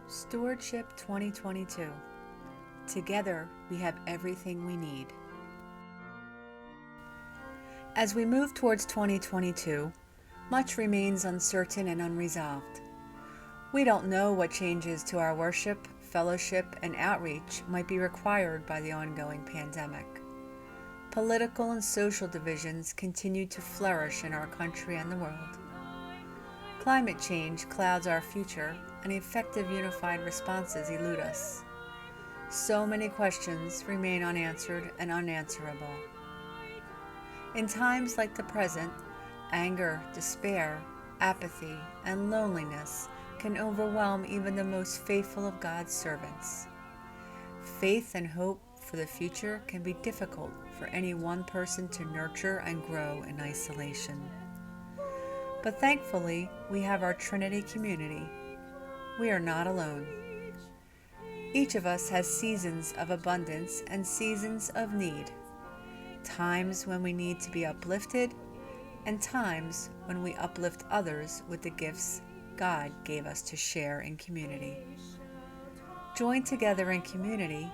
Stewardship 2022. Together, we have everything we need. As we move towards 2022, much remains uncertain and unresolved. We don't know what changes to our worship, fellowship, and outreach might be required by the ongoing pandemic. Political and social divisions continue to flourish in our country and the world. Climate change clouds our future, and effective unified responses elude us. So many questions remain unanswered and unanswerable. In times like the present, anger, despair, apathy, and loneliness can overwhelm even the most faithful of God's servants. Faith and hope for the future can be difficult for any one person to nurture and grow in isolation. But thankfully, we have our Trinity community. We are not alone. Each of us has seasons of abundance and seasons of need. Times when we need to be uplifted, and times when we uplift others with the gifts God gave us to share in community. Joined together in community,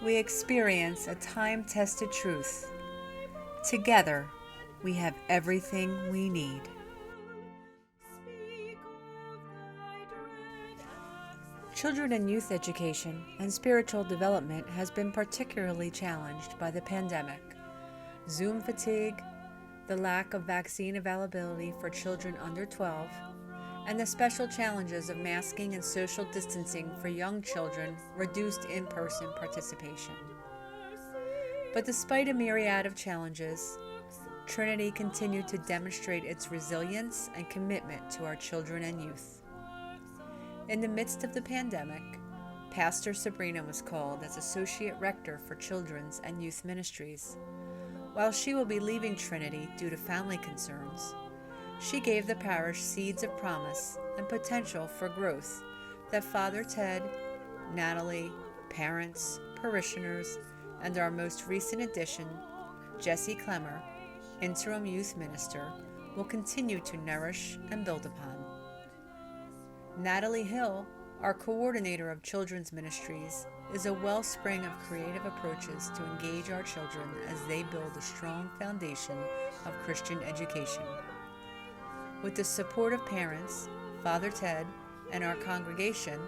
we experience a time-tested truth. Together, we have everything we need. Children and youth education and spiritual development has been particularly challenged by the pandemic. Zoom fatigue, the lack of vaccine availability for children under 12, and the special challenges of masking and social distancing for young children reduced in-person participation. But despite a myriad of challenges, Trinity continued to demonstrate its resilience and commitment to our children and youth. In the midst of the pandemic, Pastor Sabrina was called as Associate Rector for Children's and Youth Ministries. While she will be leaving Trinity due to family concerns, she gave the parish seeds of promise and potential for growth that Father Ted, Natalie, parents, parishioners, and our most recent addition, Jessie Clemmer, Interim Youth Minister, will continue to nourish and build upon. Natalie Hill, our coordinator of children's ministries, is a wellspring of creative approaches to engage our children as they build a strong foundation of Christian education. With the support of parents, Father Ted, and our congregation,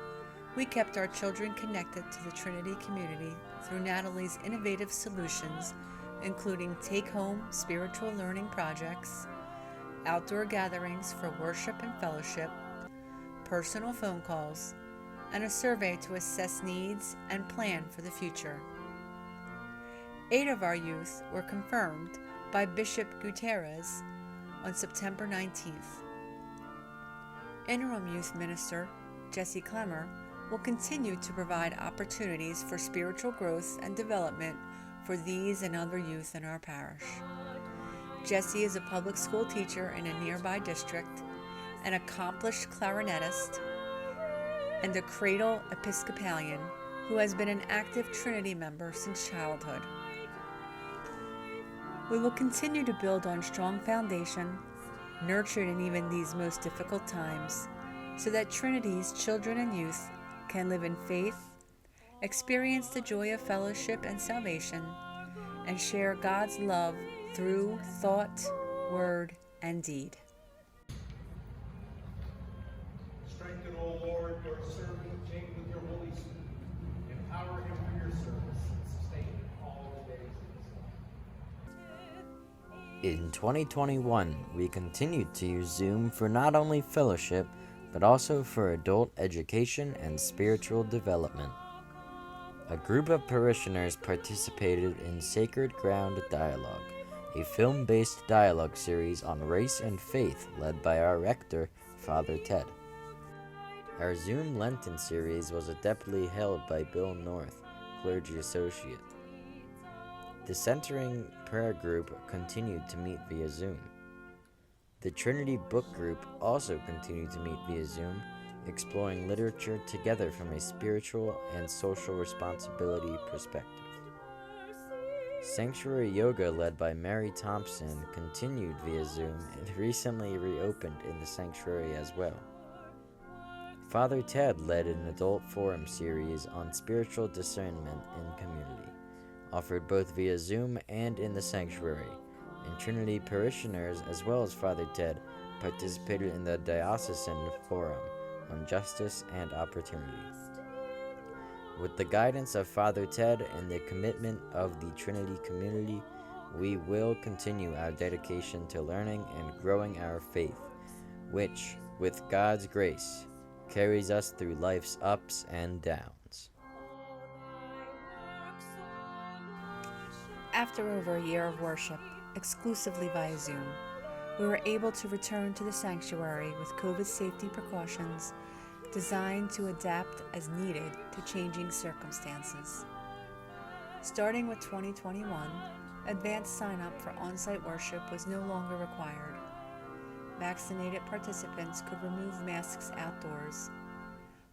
we kept our children connected to the Trinity community through Natalie's innovative solutions, including take-home spiritual learning projects, outdoor gatherings for worship and fellowship, personal phone calls, and a survey to assess needs and plan for the future. 8 of our youth were confirmed by Bishop Gutierrez on September 19th. Interim Youth Minister Jessie Clemmer will continue to provide opportunities for spiritual growth and development for these and other youth in our parish. Jessie is a public school teacher in a nearby district, an accomplished clarinetist, and a cradle Episcopalian who has been an active Trinity member since childhood. We will continue to build on strong foundation, nurtured in even these most difficult times, so that Trinity's children and youth can live in faith, experience the joy of fellowship and salvation, and share God's love through thought, word, and deed. Strengthen, O Lord, your servant James with your Holy Spirit. Empower him for your service and sustain him all the days of his life. In 2021, we continued to use Zoom for not only fellowship, but also for adult education and spiritual development. A group of parishioners participated in Sacred Ground Dialogue, a film-based dialogue series on race and faith led by our rector, Father Ted. Our Zoom Lenten series was adeptly held by Bill North, clergy associate. The Centering Prayer Group continued to meet via Zoom. The Trinity Book Group also continued to meet via Zoom, exploring literature together from a spiritual and social responsibility perspective. Sanctuary Yoga led by Mary Thompson continued via Zoom and recently reopened in the sanctuary as well. Father Ted led an adult forum series on spiritual discernment in community, offered both via Zoom and in the sanctuary, and Trinity parishioners as well as Father Ted participated in the diocesan forum on justice and opportunity. With the guidance of Father Ted and the commitment of the Trinity community, we will continue our dedication to learning and growing our faith, which, with God's grace, carries us through life's ups and downs. After over a year of worship, exclusively via Zoom, we were able to return to the sanctuary with COVID safety precautions designed to adapt as needed to changing circumstances. Starting with 2021, advanced sign-up for on-site worship was no longer required. Vaccinated participants could remove masks outdoors.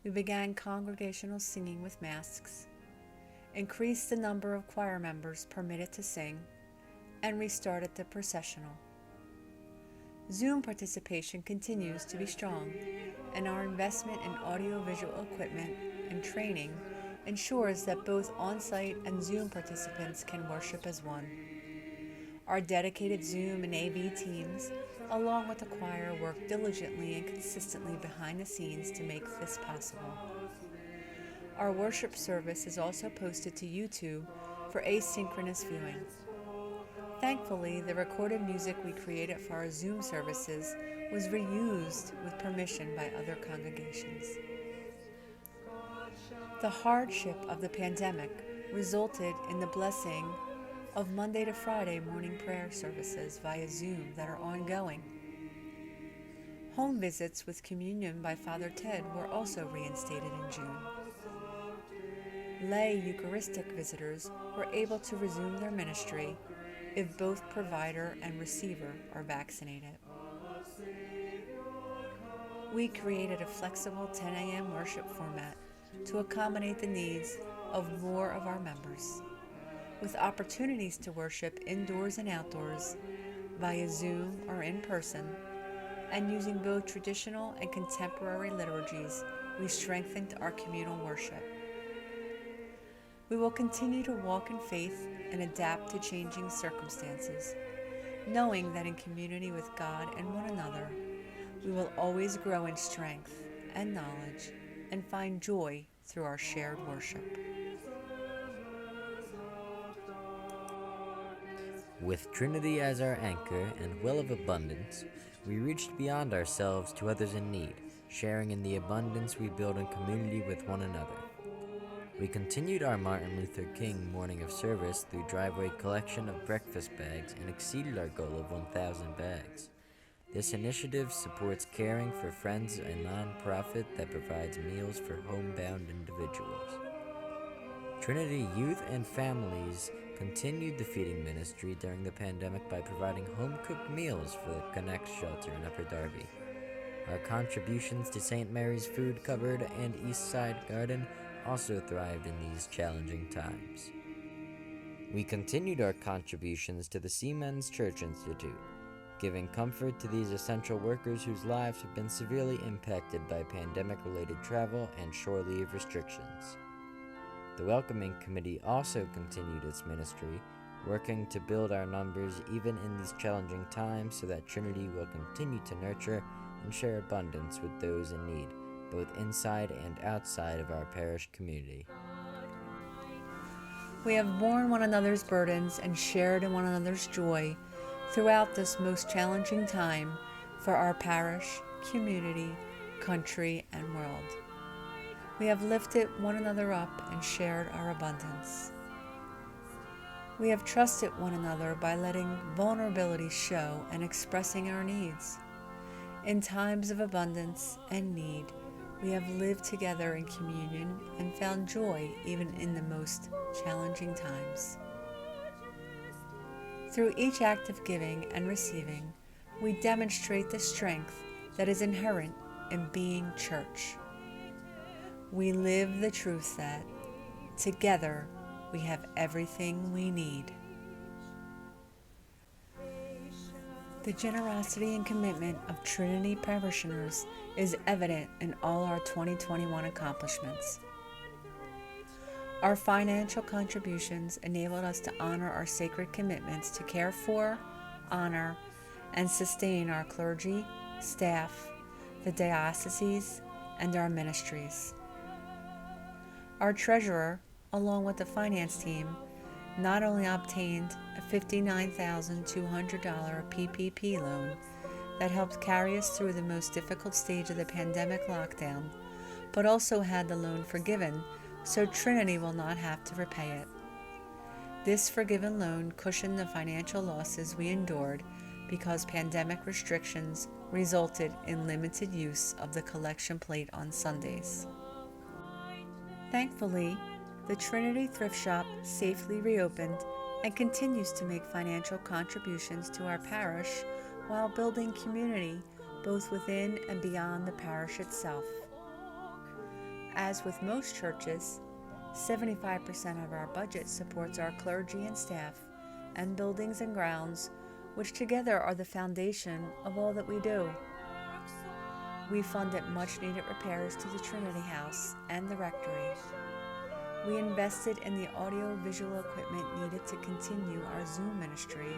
We began congregational singing with masks, increased the number of choir members permitted to sing, and restarted the processional. Zoom participation continues to be strong, and our investment in audiovisual equipment and training ensures that both on-site and Zoom participants can worship as one. Our dedicated Zoom and AV teams, along with the choir, work diligently and consistently behind the scenes to make this possible. Our worship service is also posted to YouTube for asynchronous viewing. Thankfully, the recorded music we created for our Zoom services was reused with permission by other congregations. The hardship of the pandemic resulted in the blessing of Monday to Friday morning prayer services via Zoom that are ongoing. Home visits with communion by Father Ted were also reinstated in June. Lay Eucharistic visitors were able to resume their ministry if both provider and receiver are vaccinated. We created a flexible 10 a.m. worship format to accommodate the needs of more of our members, with opportunities to worship indoors and outdoors, via Zoom or in person, and using both traditional and contemporary liturgies, we strengthened our communal worship. We will continue to walk in faith and adapt to changing circumstances, knowing that in community with God and one another, we will always grow in strength and knowledge and find joy through our shared worship. With Trinity as our anchor and well of abundance, we reached beyond ourselves to others in need, sharing in the abundance we build in community with one another. We continued our Martin Luther King morning of service through driveway collection of breakfast bags and exceeded our goal of 1,000 bags. This initiative supports Caring for Friends, a nonprofit that provides meals for homebound individuals. Trinity Youth and Families continued the feeding ministry during the pandemic by providing home-cooked meals for the Connect shelter in Upper Darby. Our contributions to St. Mary's Food Cupboard and East Side Garden also thrived in these challenging times. We continued our contributions to the Seamen's Church Institute, giving comfort to these essential workers whose lives have been severely impacted by pandemic-related travel and shore leave restrictions. The Welcoming Committee also continued its ministry, working to build our numbers even in these challenging times so that Trinity will continue to nurture and share abundance with those in need, both inside and outside of our parish community. We have borne one another's burdens and shared in one another's joy throughout this most challenging time for our parish, community, country, and world. We have lifted one another up and shared our abundance. We have trusted one another by letting vulnerability show and expressing our needs. In times of abundance and need, we have lived together in communion and found joy even in the most challenging times. Through each act of giving and receiving, we demonstrate the strength that is inherent in being church. We live the truth that, together, we have everything we need. The generosity and commitment of Trinity parishioners is evident in all our 2021 accomplishments. Our financial contributions enabled us to honor our sacred commitments to care for, honor, and sustain our clergy, staff, the dioceses, and our ministries. Our treasurer, along with the finance team, not only obtained a $59,200 PPP loan that helped carry us through the most difficult stage of the pandemic lockdown, but also had the loan forgiven so Trinity will not have to repay it. This forgiven loan cushioned the financial losses we endured because pandemic restrictions resulted in limited use of the collection plate on Sundays. Thankfully, the Trinity Thrift Shop safely reopened and continues to make financial contributions to our parish while building community both within and beyond the parish itself. As with most churches, 75% of our budget supports our clergy and staff and buildings and grounds, which together are the foundation of all that we do. We funded much-needed repairs to the Trinity House and the rectory. We invested in the audio-visual equipment needed to continue our Zoom ministry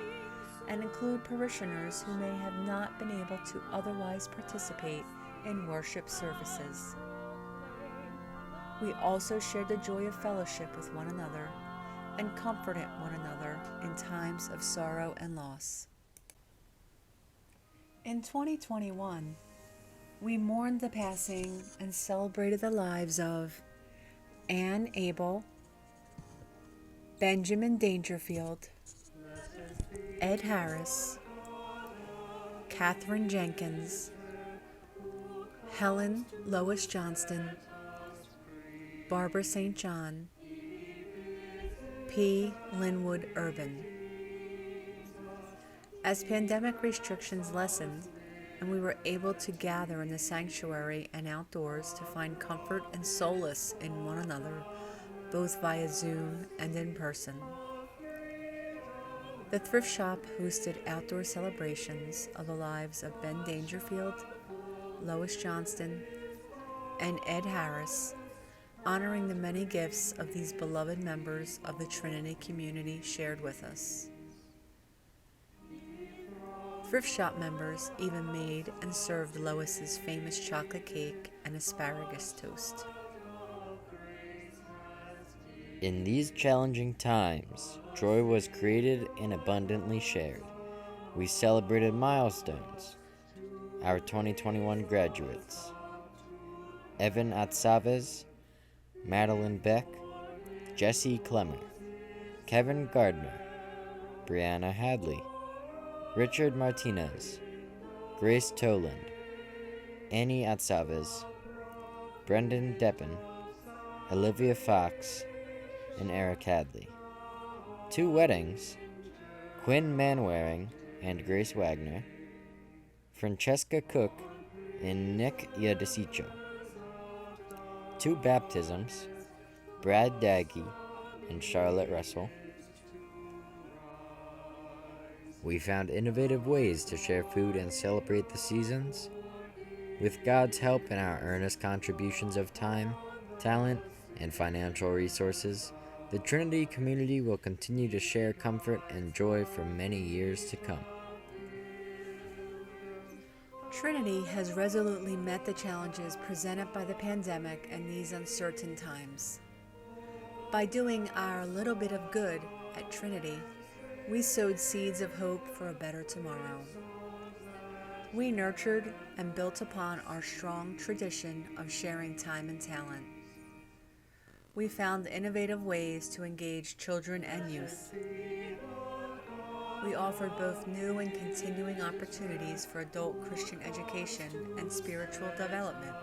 and include parishioners who may have not been able to otherwise participate in worship services. We also shared the joy of fellowship with one another and comforted one another in times of sorrow and loss. In 2021, we mourned the passing and celebrated the lives of Anne Abel, Benjamin Dangerfield, Ed Harris, Catherine Jenkins, Helen Lois Johnston, Barbara St. John, P. Linwood Urban. As pandemic restrictions lessened and we were able to gather in the sanctuary and outdoors to find comfort and solace in one another, both via Zoom and in person. The thrift shop hosted outdoor celebrations of the lives of Ben Dangerfield, Lois Johnston, and Ed Harris, honoring the many gifts of these beloved members of the Trinity community shared with us. Thrift shop members even made and served Lois's famous chocolate cake and asparagus toast. In these challenging times, joy was created and abundantly shared. We celebrated milestones. Our 2021 graduates: Evan Atsaves, Madeline Beck, Jesse Clemmer, Kevin Gardner, Brianna Hadley, Richard Martinez, Grace Toland, Annie Atsaves, Brendan Deppen, Olivia Fox, and Eric Hadley. 2 weddings: Quinn Manwaring and Grace Wagner, Francesca Cook and Nick Yadisicho. 2 baptisms: Brad Daggy and Charlotte Russell. We found innovative ways to share food and celebrate the seasons. With God's help and our earnest contributions of time, talent, and financial resources, the Trinity community will continue to share comfort and joy for many years to come. Trinity has resolutely met the challenges presented by the pandemic and these uncertain times. By doing our little bit of good at Trinity, we sowed seeds of hope for a better tomorrow. We nurtured and built upon our strong tradition of sharing time and talent. We found innovative ways to engage children and youth. We offered both new and continuing opportunities for adult Christian education and spiritual development.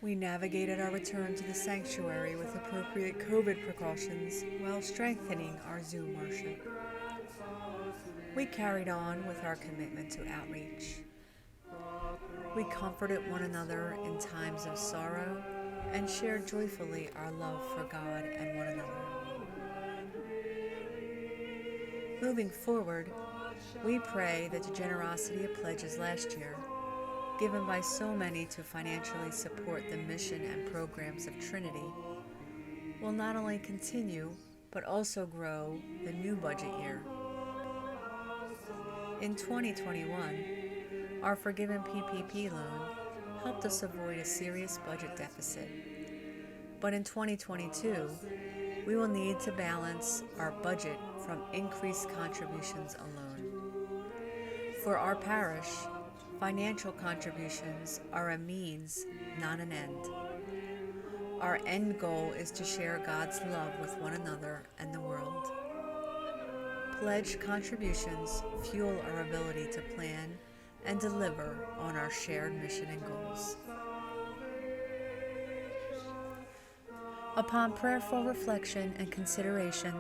We navigated our return to the sanctuary with appropriate COVID precautions while strengthening our Zoom worship. We carried on with our commitment to outreach. We comforted one another in times of sorrow and shared joyfully our love for God and one another. Moving forward, We pray that the generosity of pledges last year, given by so many to financially support the mission and programs of Trinity, will not only continue but also grow the new budget year. In 2021, our forgiven PPP loan helped us avoid a serious budget deficit. But in 2022, we will need to balance our budget from increased contributions alone. For our parish, financial contributions are a means, not an end. Our end goal is to share God's love with one another and the world. Pledge contributions fuel our ability to plan and deliver on our shared mission and goals. Upon prayerful reflection and consideration,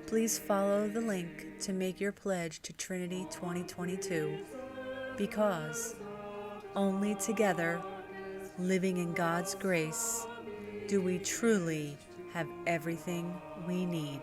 please follow the link to make your pledge to Trinity 2022, because only together, living in God's grace, do we truly have everything we need.